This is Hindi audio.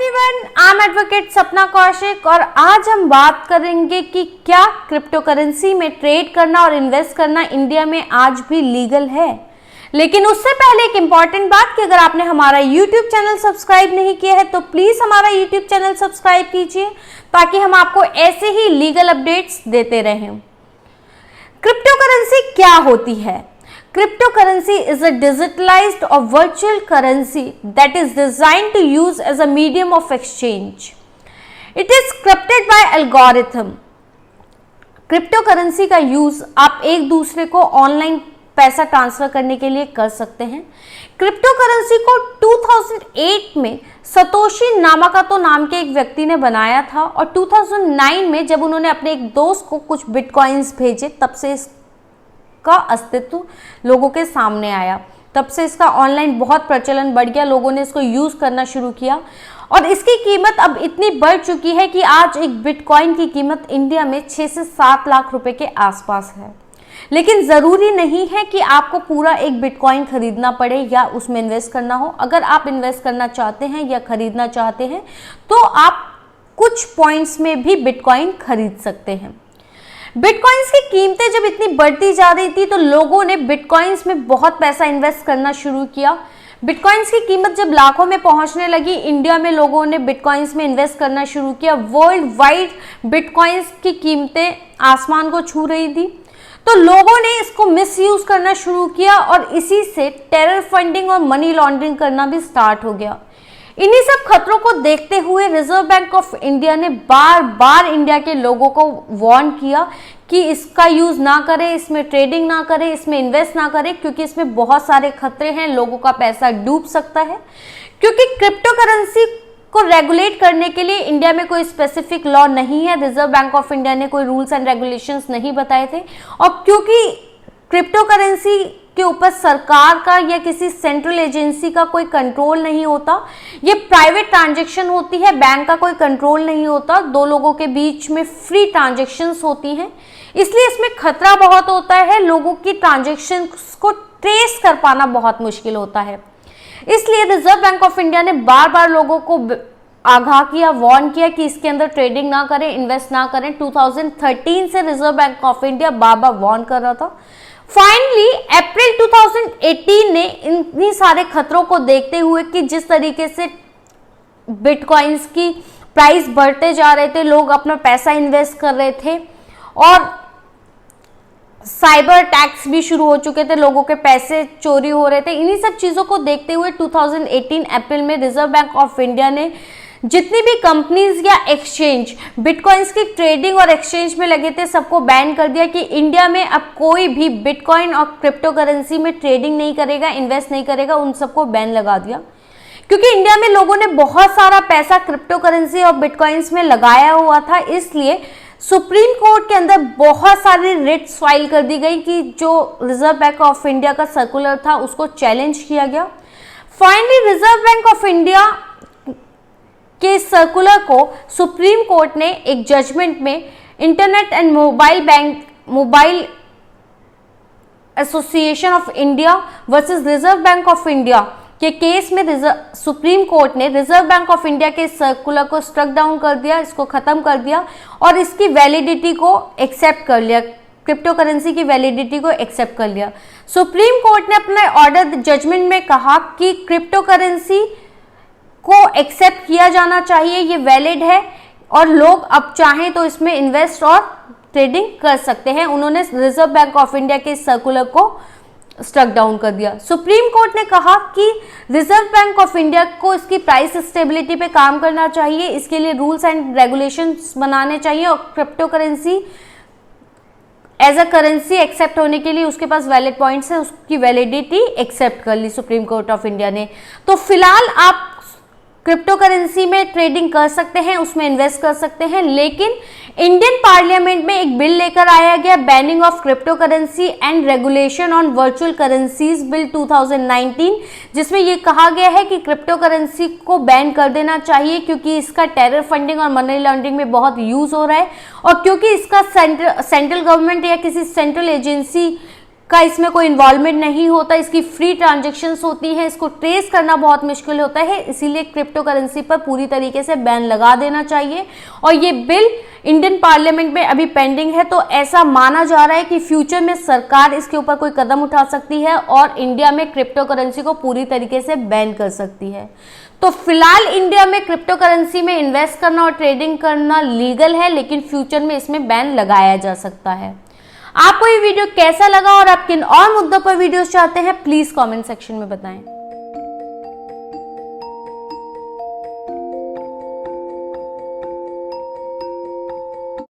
एवरीवन, आई एम एडवोकेट सपना कौशिक और आज हम बात करेंगे कि क्या क्रिप्टो करेंसी में ट्रेड करना और इन्वेस्ट करना इंडिया में आज भी लीगल है। लेकिन उससे पहले एक इंपॉर्टेंट बात कि अगर आपने हमारा यूट्यूब चैनल सब्सक्राइब नहीं किया है तो प्लीज हमारा यूट्यूब चैनल सब्सक्राइब कीजिए ताकि हम आपको ऐसे ही लीगल अपडेट्स देते रहें। क्रिप्टो करेंसी क्या होती है? Cryptocurrency is a digitalized or virtual currency that is designed to use as a medium of exchange. It is corrupted by algorithm. Cryptocurrency का यूज आप एक दूसरे को ऑनलाइन पैसा ट्रांसफर करने के लिए कर सकते हैं। क्रिप्टो करेंसी को 2008 में सतोशी नामाकातो नाम के एक व्यक्ति ने बनाया था और 2009 में जब उन्होंने अपने एक दोस्त को कुछ बिटकॉइंस भेजे तब से का अस्तित्व लोगों के सामने आया। तब से इसका ऑनलाइन बहुत प्रचलन बढ़ गया, लोगों ने इसको यूज करना शुरू किया और इसकी कीमत अब इतनी बढ़ चुकी है कि आज एक बिटकॉइन की कीमत इंडिया में 6 से 7 लाख रुपए के आसपास है। लेकिन ज़रूरी नहीं है कि आपको पूरा एक बिटकॉइन खरीदना पड़े या उसमें इन्वेस्ट करना हो। अगर आप इन्वेस्ट करना चाहते हैं या खरीदना चाहते हैं तो आप कुछ पॉइंट्स में भी बिटकॉइन खरीद सकते हैं। बिटकॉइंस की कीमतें जब इतनी बढ़ती जा रही थी तो लोगों ने बिटकॉइंस में बहुत पैसा इन्वेस्ट करना शुरू किया। बिटकॉइंस की कीमत जब लाखों में पहुंचने लगी, इंडिया में लोगों ने बिटकॉइंस में इन्वेस्ट करना शुरू किया। वर्ल्ड वाइड बिटकॉइंस की कीमतें आसमान को छू रही थी तो लोगों ने इसको मिसयूज करना शुरू किया और इसी से टेरर फंडिंग और मनी लॉन्ड्रिंग करना भी स्टार्ट हो गया। इन्हीं सब खतरों को देखते हुए रिजर्व बैंक ऑफ इंडिया ने बार बार इंडिया के लोगों को वार्न किया कि इसका यूज ना करें, इसमें ट्रेडिंग ना करें, इसमें इन्वेस्ट ना करें क्योंकि इसमें बहुत सारे खतरे हैं, लोगों का पैसा डूब सकता है। क्योंकि क्रिप्टो करेंसी को रेगुलेट करने के लिए इंडिया में कोई स्पेसिफिक लॉ नहीं है, रिजर्व बैंक ऑफ इंडिया ने कोई रूल्स एंड रेगुलेशंस नहीं बताए थे और क्योंकि क्रिप्टो करेंसी के ऊपर सरकार का या किसी सेंट्रल एजेंसी का कोई कंट्रोल नहीं होता, ये प्राइवेट ट्रांजैक्शन होती है, बैंक का कोई कंट्रोल नहीं होता, दो लोगों के बीच में फ्री ट्रांजैक्शंस होती हैं, इसलिए इसमें खतरा बहुत होता है, लोगों की ट्रांजैक्शंस को ट्रेस कर पाना बहुत मुश्किल होता है। इसलिए रिजर्व बैंक ऑफ इंडिया ने बार बार लोगों को आगाह किया, वार्न किया कि इसके अंदर ट्रेडिंग ना करें, इन्वेस्ट ना करें। 2013 से रिजर्व बैंक ऑफ इंडिया बार बार वार्न कर रहा था। फाइनली अप्रैल 2018 ने इन्हीं सारे खतरों को देखते हुए कि जिस तरीके से बिटकॉइंस की प्राइस बढ़ते जा रहे थे, लोग अपना पैसा इन्वेस्ट कर रहे थे और साइबर अटैक्स भी शुरू हो चुके थे, लोगों के पैसे चोरी हो रहे थे। इन्हीं सब चीजों को देखते हुए 2018 अप्रैल में रिजर्व बैंक ऑफ इंडिया ने जितनी भी कंपनीज या एक्सचेंज बिटकॉइंस की ट्रेडिंग और एक्सचेंज में लगे थे सबको बैन कर दिया कि इंडिया में अब कोई भी बिटकॉइन और क्रिप्टो करेंसी में ट्रेडिंग नहीं करेगा, इन्वेस्ट नहीं करेगा, उन सबको बैन लगा दिया। क्योंकि इंडिया में लोगों ने बहुत सारा पैसा क्रिप्टो करेंसी और बिटकॉइंस में लगाया हुआ था, इसलिए सुप्रीम कोर्ट के अंदर बहुत सारी रिट्स फाइल कर दी गई कि जो रिजर्व बैंक ऑफ इंडिया का सर्कुलर था उसको चैलेंज किया गया। Finally reserve Bank of India के सर्कुलर को सुप्रीम कोर्ट ने एक जजमेंट में internet and mobile association of India versus reserve Bank of India के केस में सुप्रीम कोर्ट ने रिजर्व बैंक ऑफ इंडिया के सर्कुलर को स्ट्रक डाउन कर दिया, इसको खत्म कर दिया और इसकी वैलिडिटी को एक्सेप्ट कर लिया, क्रिप्टो करेंसी की वैलिडिटी को एक्सेप्ट कर लिया। सुप्रीम कोर्ट ने अपने ऑर्डर जजमेंट में कहा कि क्रिप्टो करेंसी को एक्सेप्ट किया जाना चाहिए, ये वैलिड है और लोग अब चाहें तो इसमें इन्वेस्ट और ट्रेडिंग कर सकते हैं। उन्होंने रिजर्व बैंक ऑफ इंडिया के सर्कुलर को स्ट्रक डाउन कर दिया। सुप्रीम कोर्ट ने कहा कि रिजर्व बैंक ऑफ इंडिया को इसकी प्राइस स्टेबिलिटी पे काम करना चाहिए, इसके लिए रूल्स एंड रेगुलेशंस बनाने चाहिए और crypto currency as a currency accept होने के लिए उसके पास वैलिड पॉइंट्स है, उसकी वैलिडिटी एक्सेप्ट कर ली सुप्रीम कोर्ट ऑफ इंडिया ने। तो फिलहाल आप क्रिप्टो करेंसी में ट्रेडिंग कर सकते हैं, उसमें इन्वेस्ट कर सकते हैं, लेकिन इंडियन पार्लियामेंट में एक बिल लेकर आया गया banning of crypto currency and regulation on virtual currencies bill 2019, जिसमें यह कहा गया है कि क्रिप्टो करेंसी को बैन कर देना चाहिए क्योंकि इसका टेरर फंडिंग और मनी लॉन्ड्रिंग में बहुत यूज हो रहा है और क्योंकि इसका सेंट्रल गवर्नमेंट या किसी सेंट्रल एजेंसी का इसमें कोई इन्वॉल्वमेंट नहीं होता, इसकी फ्री ट्रांजेक्शन्स होती हैं, इसको ट्रेस करना बहुत मुश्किल होता है, इसीलिए क्रिप्टो करेंसी पर पूरी तरीके से बैन लगा देना चाहिए। और ये बिल इंडियन पार्लियामेंट में अभी पेंडिंग है, तो ऐसा माना जा रहा है कि फ्यूचर में सरकार इसके ऊपर कोई कदम उठा सकती है और इंडिया में क्रिप्टो करेंसी को पूरी तरीके से बैन कर सकती है। तो फिलहाल इंडिया में क्रिप्टो करेंसी में इन्वेस्ट करना और ट्रेडिंग करना लीगल है, लेकिन फ्यूचर में इसमें बैन लगाया जा सकता है। आपको ये वीडियो कैसा लगा और आप किन और मुद्दों पर वीडियोस चाहते हैं, प्लीज कमेंट सेक्शन में बताएं।